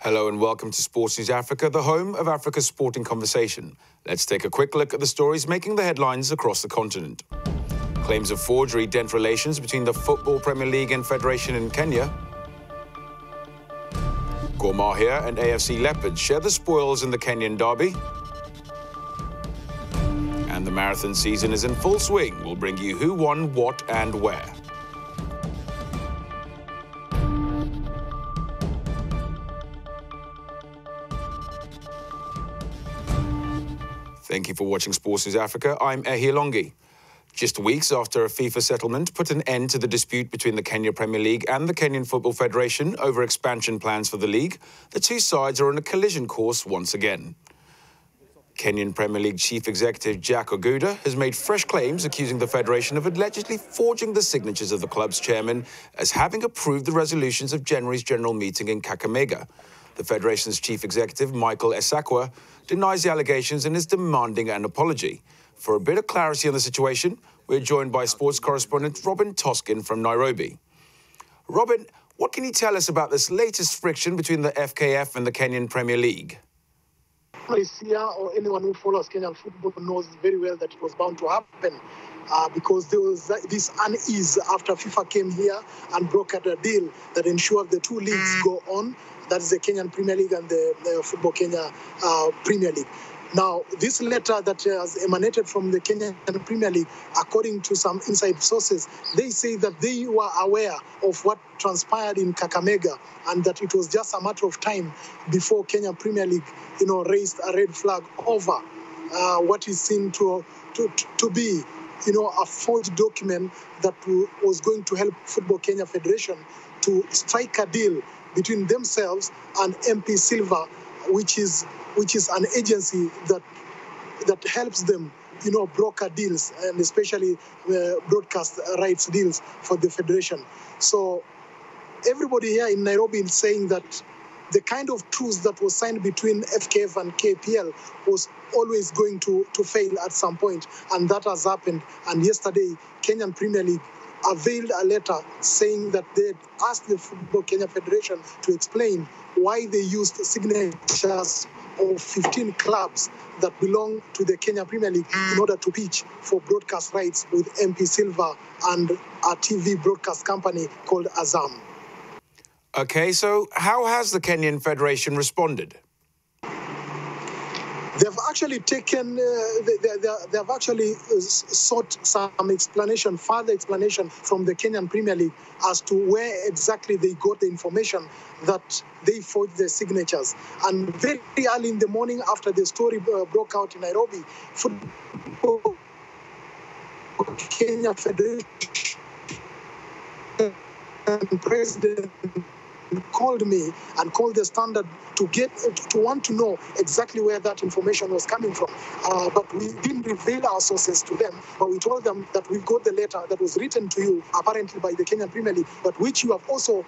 Hello and welcome to Sports News Africa, the home of Africa's sporting conversation. Let's take a quick look at the stories making the headlines across the continent. Claims of forgery dent relations between the Football Premier League and Federation in Kenya. Gor Mahia and AFC Leopards share the spoils in the Kenyan derby. And the marathon season is in full swing. We'll bring you who won, what and where. Thank you for watching Sports News Africa. I'm Ehi Longi. Just weeks after a FIFA settlement put an end to the dispute between the Kenya Premier League and the Kenyan Football Federation over expansion plans for the league, the two sides are on a collision course once again. Kenyan Premier League Chief Executive Jack Oguta has made fresh claims accusing the Federation of allegedly forging the signatures of the club's chairman as having approved the resolutions of January's general meeting in Kakamega. The Federation's Chief Executive, Michael Esakwa, denies the allegations and is demanding an apology. For a bit of clarity on the situation, we're joined by sports correspondent Robin Toskin from Nairobi. Robin, what can you tell us about this latest friction between the FKF and the Kenyan Premier League? Here, or anyone who follows Kenyan football knows very well that it was bound to happen because there was this unease after FIFA came here and brokered a deal that ensured the two leagues go on. That is the Kenyan Premier League and the Football Kenya Premier League. Now, this letter that has emanated from the Kenyan Premier League, according to some inside sources, they say that they were aware of what transpired in Kakamega and that it was just a matter of time before Kenyan Premier League, raised a red flag over what is seen to be, a forged document that was going to help Football Kenya Federation to strike a deal between themselves and MP Silva, which is an agency that helps them, broker deals and especially broadcast rights deals for the federation. So everybody here in Nairobi is saying that the kind of truce that was signed between FKF and KPL was always going to fail at some point, and that has happened. And yesterday, Kenyan Premier League availed a letter saying that they had asked the Football Kenya Federation to explain why they used signatures of 15 clubs that belong to the Kenya Premier League in order to pitch for broadcast rights with MP Silva and a TV broadcast company called Azam. Okay, so how has the Kenyan Federation responded? They've actually they've actually sought some further explanation from the Kenyan Premier League as to where exactly they got the information that they forged their signatures. And very early in the morning after the story broke out in Nairobi, Football Kenya Federation President called me and called the Standard to want to know exactly where that information was coming from. But we didn't reveal our sources to them, but we told them that we got the letter that was written to you, apparently by the Kenyan Premier League, but which you have also,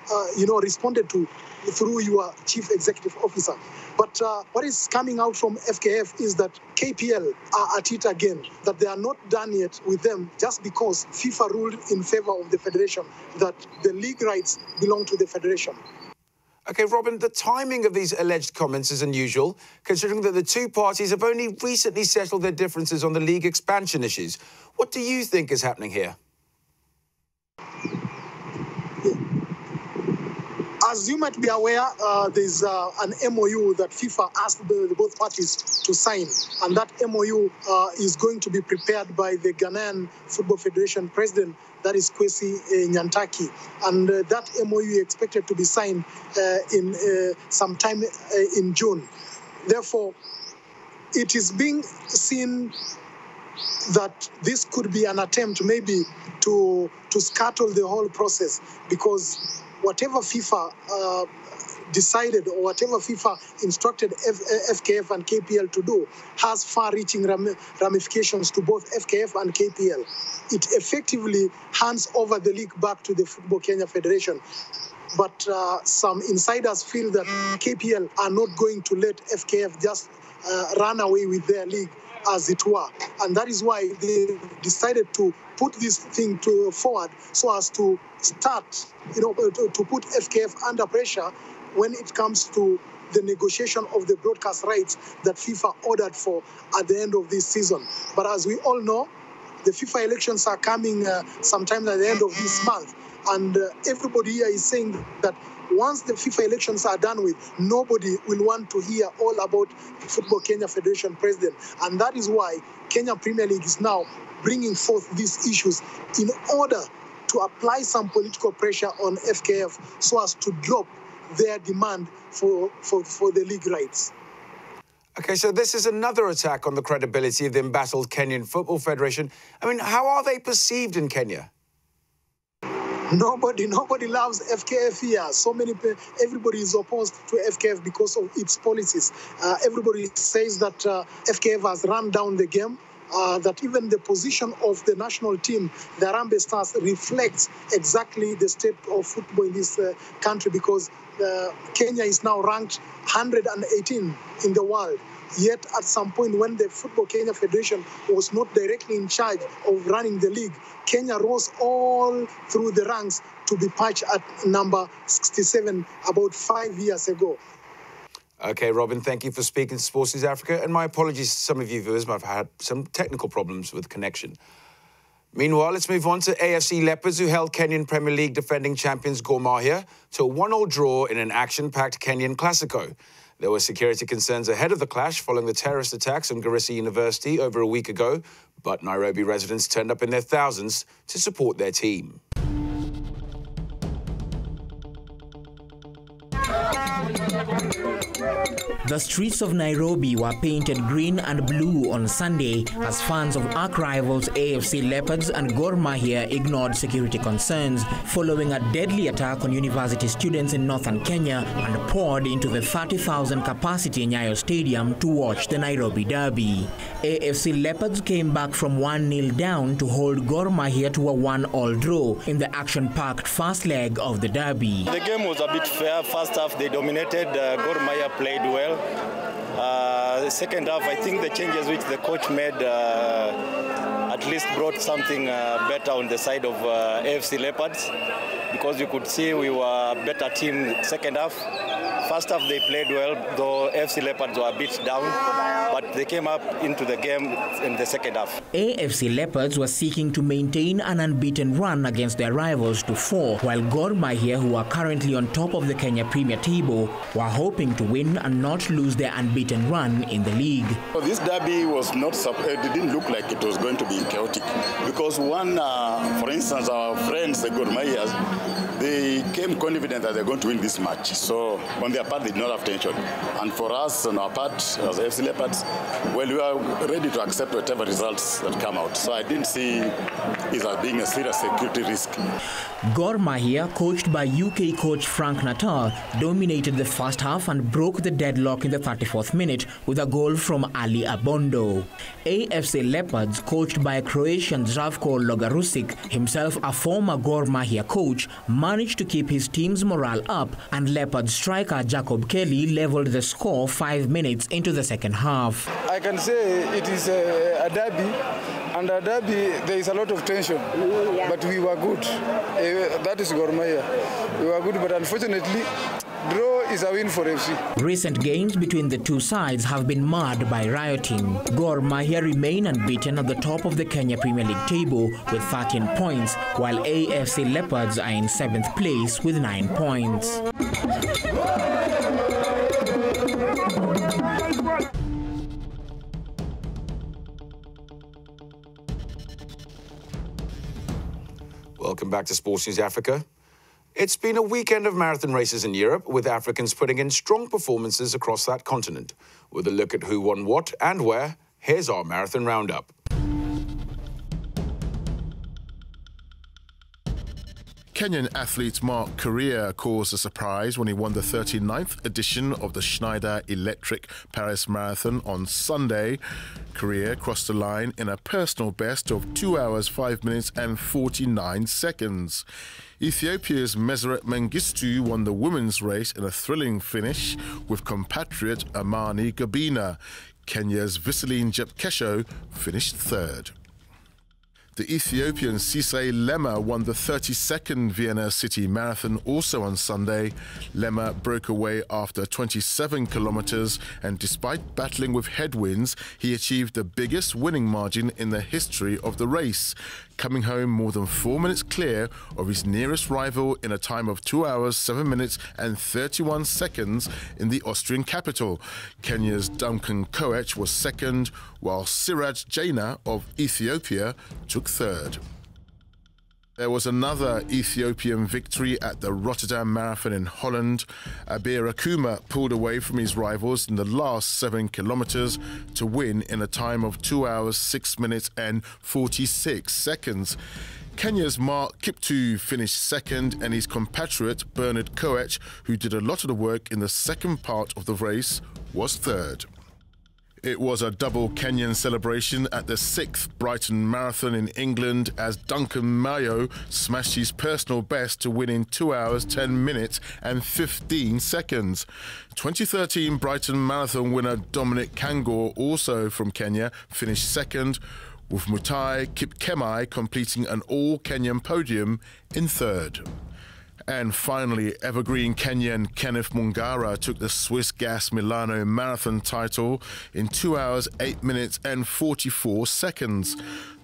responded to through your chief executive officer. But what is coming out from FKF is that KPL are at it again, that they are not done yet with them just because FIFA ruled in favor of the federation, that the league rights belong to the federation. Okay, Robin, the timing of these alleged comments is unusual, considering that the two parties have only recently settled their differences on the league expansion issues. What do you think is happening here? As you might be aware, there's an MOU that FIFA asked both parties to sign, and that MOU is going to be prepared by the Ghanaian Football Federation president, that is Kwesi Nyantaki, and that MOU is expected to be signed in sometime in June. Therefore, it is being seen that this could be an attempt maybe to scuttle the whole process, because whatever FIFA decided or whatever FIFA instructed FKF and KPL to do has far-reaching ramifications to both FKF and KPL. It effectively hands over the league back to the Football Kenya Federation. But some insiders feel that KPL are not going to let FKF just run away with their league, as it were. And that is why they decided to put this thing forward so as to start, to put FKF under pressure when it comes to the negotiation of the broadcast rights that FIFA ordered for at the end of this season. But as we all know, the FIFA elections are coming sometime at the end of this month. And everybody here is saying that once the FIFA elections are done with, nobody will want to hear all about the Football Kenya Federation president. And that is why Kenya Premier League is now bringing forth these issues in order to apply some political pressure on FKF so as to drop their demand for the league rights. Okay, so this is another attack on the credibility of the embattled Kenyan Football Federation. I mean, how are they perceived in Kenya? Nobody loves FKF here. Everybody is opposed to FKF because of its policies. Everybody says that FKF has run down the game. That even the position of the national team, the Harambee Stars, reflects exactly the state of football in this country, because Kenya is now ranked 118 in the world. Yet at some point when the Football Kenya Federation was not directly in charge of running the league, Kenya rose all through the ranks to be patched at number 67 about 5 years ago. Okay, Robin, thank you for speaking to Sports News Africa, and my apologies to some of you viewers. I've had some technical problems with connection. Meanwhile, let's move on to AFC Leopards, who held Kenyan Premier League defending champions Gor Mahia to a 1-1 draw in an action-packed Kenyan Classico. There were security concerns ahead of the clash following the terrorist attacks on Garissa University over a week ago, but Nairobi residents turned up in their thousands to support their team. The streets of Nairobi were painted green and blue on Sunday as fans of arch-rivals AFC Leopards and Gor Mahia ignored security concerns following a deadly attack on university students in northern Kenya and poured into the 30,000 capacity Nyayo Stadium to watch the Nairobi derby. AFC Leopards came back from 1-0 down to hold Gor Mahia to a 1-1 draw in the action-packed first leg of the derby. The game was a bit fair. First half they dominated, Gor Mahia played well. The second half, I think the changes which the coach made at least brought something better on the side of AFC Leopards, because you could see we were a better team second half. First half they played well, though AFC Leopards were a bit down, but they came up into the game in the second half. AFC Leopards were seeking to maintain an unbeaten run against their rivals to 4, while Gor Mahia, who are currently on top of the Kenya Premier table, were hoping to win and not lose their unbeaten run in the league. Well, this derby was not, it didn't look like it was going to be chaotic, because for instance, our friends, the Gor Mahias, they came confident that they're going to win this match. So on their part, they did not have tension. And for us, on our part, as FC Leopards, well, we are ready to accept whatever results that come out. So I didn't see it as being a serious security risk. Gor Mahia, coached by UK coach Frank Natal, dominated the first half and broke the deadlock in the 34th minute with a goal from Ali Abondo. AFC Leopards, coached by Croatian Zdravko Logarusic, himself a former Gor Mahia coach, managed to keep his team's morale up, and Leopards striker Jacob Kelly leveled the score 5 minutes into the second half. I can say it is a derby, and a derby there is a lot of tension, but we were good. That is Gor Mahia. We were good, but unfortunately, draw is a win for FC. Recent games between the two sides have been marred by rioting. Gor Mahia remain unbeaten at the top of the Kenya Premier League table with 13 points, while AFC Leopards are in 7th place with 9 points. Welcome back to Sports News Africa. It's been a weekend of marathon races in Europe, with Africans putting in strong performances across that continent. With a look at who won what and where, here's our marathon roundup. Kenyan athlete Mark Korea caused a surprise when he won the 39th edition of the Schneider Electric Paris Marathon on Sunday. Korea crossed the line in a personal best of 2 hours, 5 minutes and 49 seconds. Ethiopia's Meseret Mengistu won the women's race in a thrilling finish with compatriot Amani Gabina. Kenya's Visaline Jepkesho finished third. The Ethiopian Sisay Lema won the 32nd Vienna City Marathon also on Sunday. Lema broke away after 27 kilometers, and despite battling with headwinds, he achieved the biggest winning margin in the history of the race, coming home more than 4 minutes clear of his nearest rival in a time of 2 hours, 7 minutes and 31 seconds in the Austrian capital. Kenya's Duncan Koech was second, while Siraj Jaina of Ethiopia took third. There was another Ethiopian victory at the Rotterdam Marathon in Holland. Abir Akuma pulled away from his rivals in the last 7 kilometers to win in a time of 2 hours, 6 minutes and 46 seconds. Kenya's Mark Kiptu finished second, and his compatriot Bernard Koech, who did a lot of the work in the second part of the race, was third. It was a double Kenyan celebration at the 6th Brighton Marathon in England as Duncan Mayo smashed his personal best to win in 2 hours, 10 minutes and 15 seconds. 2013 Brighton Marathon winner Dominic Kangor, also from Kenya, finished second, with Mutai Kipkemai completing an all-Kenyan podium in third. And finally, evergreen Kenyan Kenneth Mungara took the Swiss Gas Milano Marathon title in 2 hours, 8 minutes and 44 seconds.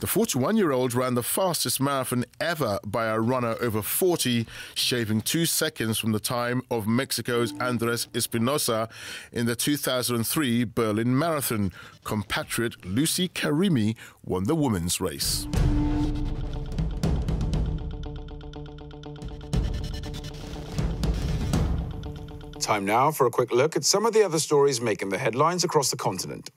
The 41-year-old ran the fastest marathon ever by a runner over 40, shaving 2 seconds from the time of Mexico's Andres Espinosa in the 2003 Berlin Marathon. Compatriot Lucy Karimi won the women's race. Time now for a quick look at some of the other stories making the headlines across the continent.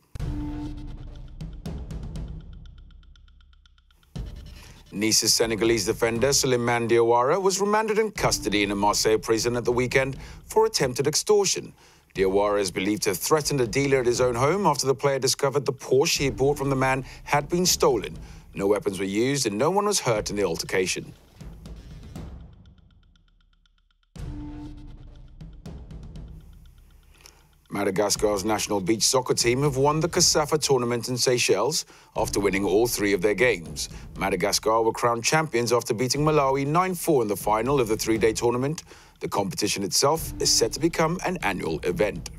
Nice's Senegalese defender Souleymane Diawara was remanded in custody in a Marseille prison at the weekend for attempted extortion. Diawara is believed to have threatened a dealer at his own home after the player discovered the Porsche he bought from the man had been stolen. No weapons were used and no one was hurt in the altercation. Madagascar's national beach soccer team have won the CASAFA tournament in Seychelles after winning all 3 of their games. Madagascar were crowned champions after beating Malawi 9-4 in the final of the 3-day tournament. The competition itself is set to become an annual event.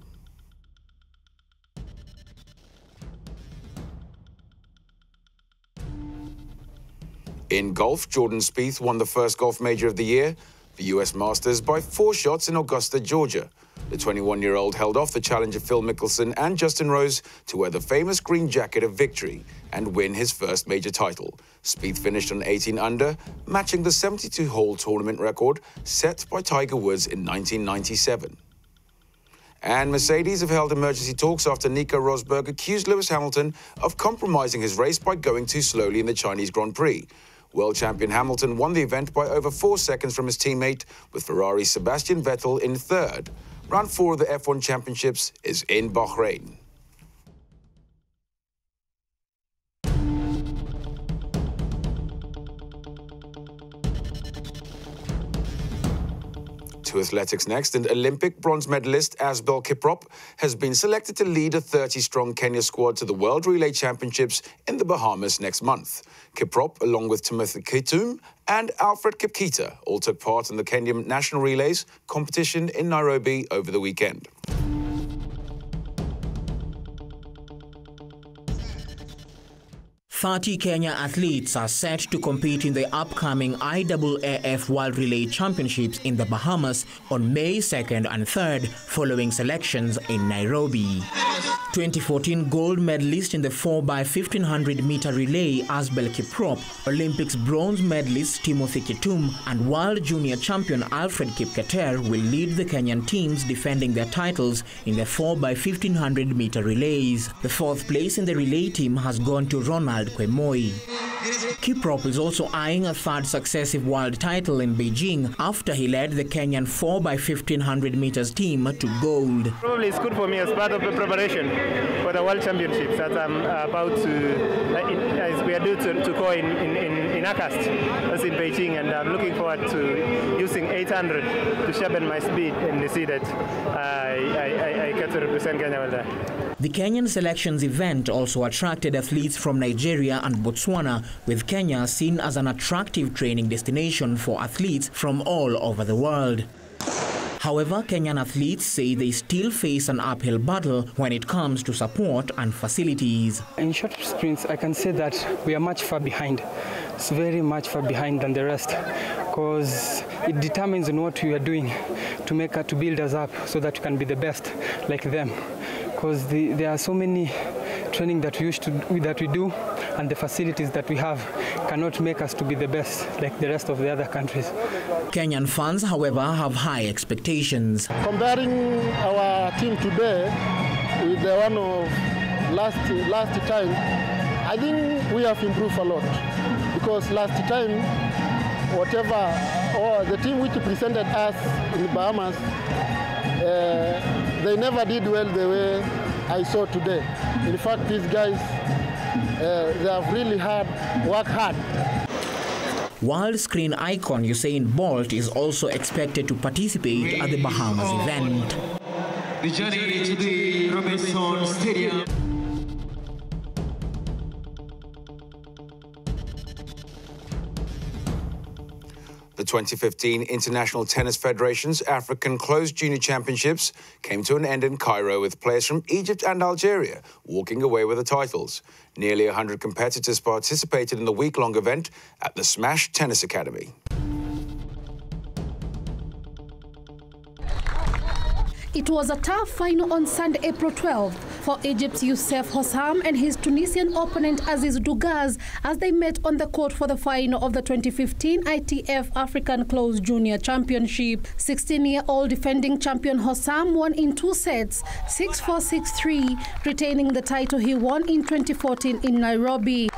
In golf, Jordan Spieth won the first golf major of the year, the US Masters, by 4 shots in Augusta, Georgia. The 21-year-old held off the challenger Phil Mickelson and Justin Rose to wear the famous green jacket of victory and win his first major title. Spieth finished on 18 under, matching the 72-hole tournament record set by Tiger Woods in 1997. And Mercedes have held emergency talks after Nico Rosberg accused Lewis Hamilton of compromising his race by going too slowly in the Chinese Grand Prix. World champion Hamilton won the event by over 4 seconds from his teammate, with Ferrari's Sebastian Vettel in third. Round 4 of the F1 Championships is in Bahrain. To athletics next, and Olympic bronze medalist Asbel Kiprop has been selected to lead a 30-strong Kenya squad to the World Relay Championships in the Bahamas next month. Kiprop, along with Timothy Kitum and Alfred Kipkita, all took part in the Kenyan National Relays competition in Nairobi over the weekend. 30 Kenya athletes are set to compete in the upcoming IAAF World Relay Championships in the Bahamas on May 2nd and 3rd, following selections in Nairobi. 2014 gold medalist in the 4x1500-meter relay Asbel Kiprop, Olympics bronze medalist Timothy Kitum, and world junior champion Alfred Kipketer will lead the Kenyan teams defending their titles in the 4x1500-meter relays. The 4th place in the relay team has gone to Ronald Kwemoi. Kiprop is also eyeing a 3rd successive world title in Beijing after he led the Kenyan 4x1500 meters team to gold. Probably it's good for me as part of the preparation for the World Championships that I'm about to, as we are due to go in August, that's in Beijing, and I'm looking forward to using 800 to sharpen my speed and see that I get to represent Kenya well there. The Kenyan selections event also attracted athletes from Nigeria and Botswana, with Kenya seen as an attractive training destination for athletes from all over the world. However, Kenyan athletes say they still face an uphill battle when it comes to support and facilities. In short sprints, I can say that we are much far behind. It's very much far behind than the rest, because it determines on what we are doing to build us up so that we can be the best like them. Because there are so many training that we do, and the facilities that we have cannot make us to be the best like the rest of the other countries. Kenyan fans, however, have high expectations. Comparing our team today with the one of last time, I think we have improved a lot, because last time, the team which presented us in the Bahamas, they never did well the way I saw today. In fact, these guys, they have really worked hard. World screen icon Usain Bolt is also expected to participate at the Bahamas event. The journey to the Robinson Stadium. The 2015 International Tennis Federation's African Closed Junior Championships came to an end in Cairo with players from Egypt and Algeria walking away with the titles. Nearly 100 competitors participated in the week-long event at the Smash Tennis Academy. It was a tough final on Sunday, April 12th, for Egypt's Youssef Hossam and his Tunisian opponent Aziz Dougaz as they met on the court for the final of the 2015 ITF African Closed Junior Championship. 16-year-old defending champion Hossam won in 2 sets, 6-4, 6-3, retaining the title he won in 2014 in Nairobi.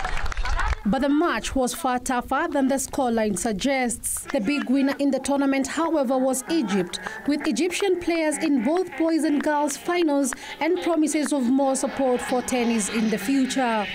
But the match was far tougher than the scoreline suggests. The big winner in the tournament, however, was Egypt, with Egyptian players in both boys and girls finals and promises of more support for tennis in the future.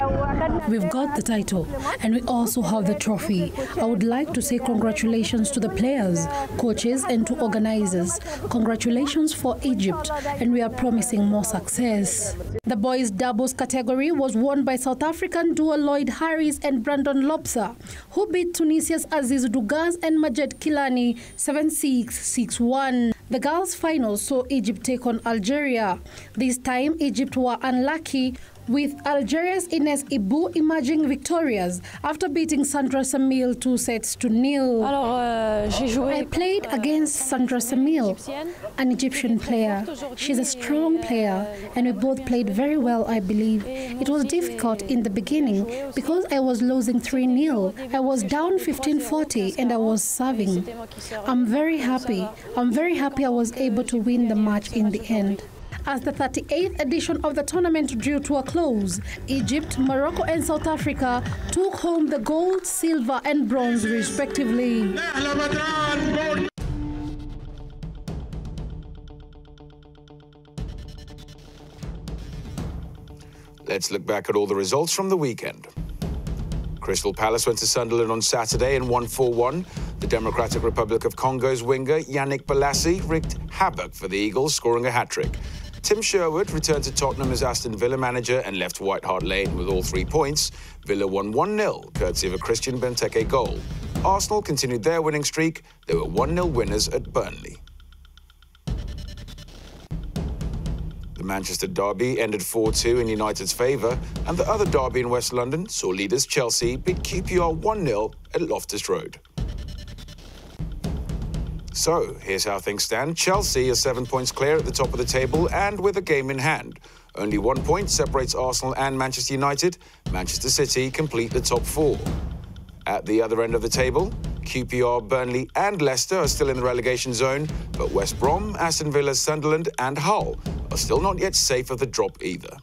We've got the title and we also have the trophy. I would like to say congratulations to the players, coaches and to organizers. Congratulations for Egypt, and we are promising more success. The boys doubles category was won by South African duo Lloyd Harris and Brandon Lobser, who beat Tunisia's Aziz Dougaz and Majed Kilani 7-6, 6-1. The girls' final saw Egypt take on Algeria. This time, Egypt were unlucky, with Algeria's Ines Ibu emerging victorious after beating Sandra Samil 2-0. I played against Sandra Samil, an Egyptian player. She's a strong player, and we both played very well, I believe. It was difficult in the beginning because I was losing 3-0. I was down 15-40 and I was serving. I'm very happy I was able to win the match in the end. As the 38th edition of the tournament drew to a close, Egypt, Morocco and South Africa took home the gold, silver and bronze respectively. Let's look back at all the results from the weekend. Crystal Palace went to Sunderland on Saturday and won 4-1. The Democratic Republic of Congo's winger Yannick Bolasie wreaked havoc for the Eagles, scoring a hat-trick. Tim Sherwood returned to Tottenham as Aston Villa manager and left White Hart Lane with all 3 points. Villa won 1-0, courtesy of a Christian Benteke goal. Arsenal continued their winning streak. They were 1-0 winners at Burnley. The Manchester derby ended 4-2 in United's favour, and the other derby in West London saw leaders Chelsea beat QPR 1-0 at Loftus Road. So, here's how things stand. Chelsea is 7 points clear at the top of the table and with a game in hand. Only 1 point separates Arsenal and Manchester United. Manchester City complete the top 4. At the other end of the table, QPR, Burnley and Leicester are still in the relegation zone, but West Brom, Aston Villa, Sunderland and Hull are still not yet safe of the drop either.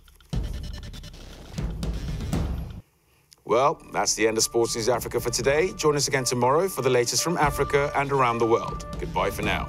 Well, that's the end of Sports News Africa for today. Join us again tomorrow for the latest from Africa and around the world. Goodbye for now.